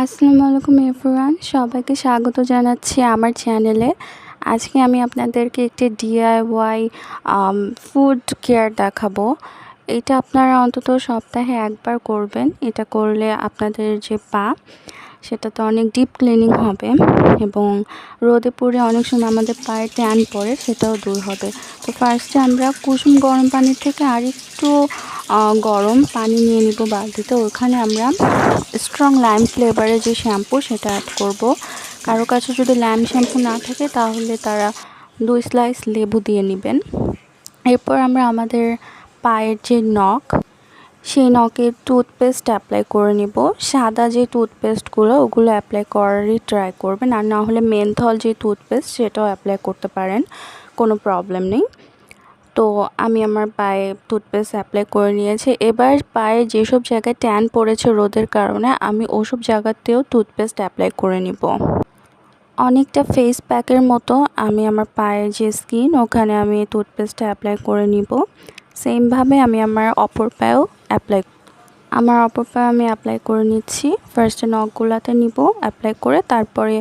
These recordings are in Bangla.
আসসালামু আলাইকুম এভরিওয়ান, সবাইকে স্বাগত জানাচ্ছি আমার চ্যানেলে। আজকে আমি আপনাদেরকে একটি ডিআইওয়াই ফুড কেয়ার দেখাবো। এটা আপনারা অন্তত সপ্তাহে একবার করবেন। এটা করলে আপনাদের যে পা সেটাতে অনেক ডিপ ক্লিনিং হবে এবং রোদে পুড়ে অনেক সময় আমাদের পায়ে ট্যান পড়ে, সেটাও দূর হবে। তো ফার্স্টে আমরা কুসুম গরম পানির থেকে আরেকটু গরম পানি নিয়ে নিব বালতিতে। ওখানে আমরা স্ট্রং লাইম ফ্লেভারের যে শ্যাম্পু সেটা অ্যাড করব। কারো কাছে যদি লাইম শ্যাম্পু না থাকে তাহলে তারা 2 স্লাইস লেবু দিয়ে নেবেন। এরপর আমরা আমাদের পায়ের যে নখ, সেই নখে টুথপেস্ট অ্যাপ্লাই করে নিব। সাদা যে টুথপেস্টগুলো ওগুলো অ্যাপ্লাই করারই ট্রাই করবেন, আর না হলে মেন্থল যে টুথপেস্ট সেটাও অ্যাপ্লাই করতে পারেন, কোনো প্রবলেম নেই। তো আমি আমার পায়ে টুথপেস্ট অ্যাপ্লাই করে নিয়েছি। এবার পায়ে যেসব জায়গায় ট্যান পড়েছে রোদের কারণে আমি ওসব জায়গাতেও টুথপেস্ট অ্যাপ্লাই করে নিব। অনেকটা ফেস প্যাকের মতো আমি আমার পায়ের যে স্কিন ওখানে আমি টুথপেস্টটা অ্যাপ্লাই করে নিব। সেমভাবে আমি আমার অপর পায়েও আমি অ্যাপ্লাই করে নিচ্ছি। ফার্স্টে নখগুলাতে নিব, অ্যাপ্লাই করে তারপরে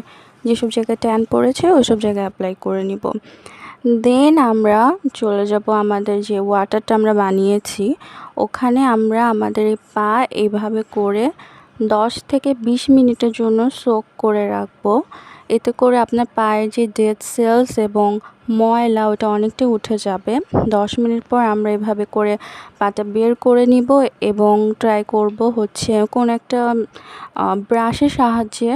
যেসব জায়গায় ট্যান পড়েছে ওইসব জায়গায় অ্যাপ্লাই করে নিব। দেন আমরা চলে যাব আমাদের যে ওয়াটারটা আমরা বানিয়েছি ওখানে আমরা আমাদের এই পা এইভাবে করে 10 থেকে 20 মিনিটের জন্য সোক করে রাখবো। এতে করে আপনার পায়ের যে ডেড সেলস এবং ময়লা ওটা অনেকটাই উঠে যাবে। 10 মিনিট পর আমরা এভাবে করে পাটা বের করে নিব এবং ট্রাই করব হচ্ছে কোন একটা ব্রাশের সাহায্যে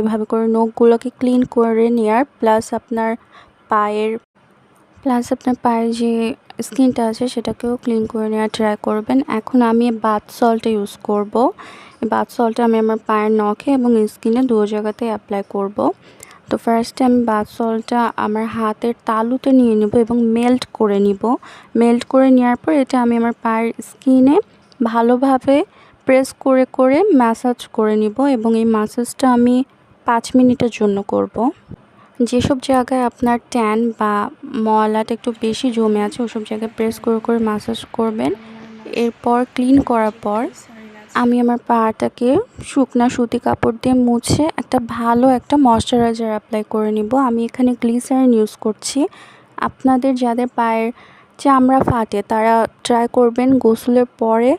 এভাবে করে নখগুলোকে ক্লিন করে নেওয়ার, প্লাস আপনার পায়ের যে স্কিনটা আছে সেটাকেও ক্লিন করে নেওয়ার ট্রাই করবেন। এখন আমি বাথ সল্টটা ইউজ করব। বাথ সল্টটা আমি আমার পায়ের নখে এবং স্কিনে দু জায়গাতে অ্যাপ্লাই করব। তো ফার্স্টে আমি বাথ সল্টটা আমার হাতের তালুতে নিয়ে নেব এবং মেল্ট করে নিব। মেল্ট করে নেওয়ার পর এটা আমি আমার পায়ের স্কিনে ভালোভাবে প্রেস করে করে ম্যাসাজ করে নিব এবং এই ম্যাসাজটা আমি 5 মিনিটের জন্য করব। যেসব জায়গায় আপনার ট্যান বা ময়লাটা একটু বেশি জমে আছে ওসব জায়গায় প্রেস করে করে ম্যাসাজ করবেন। এরপর ক্লিন করার পর আমি আমার পাটাকে শুকনা সুতি কাপড় দিয়ে মুছে ভালো একটা ময়শ্চারাইজার অ্যাপ্লাই করে নিব। আমি এখানে গ্লিসারিন ইউজ করছি। আপনাদের যাদের পায়ের চামড়া ফাটে তারা ট্রাই করবেন গোসলের পরে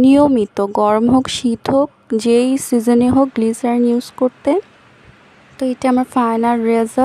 নিয়মিত, গরম হোক শীত হোক যেই সিজনে হোক, গ্লিসারিন ইউজ করতে। তো এটা আমার ফাইনাল রেজাল্ট।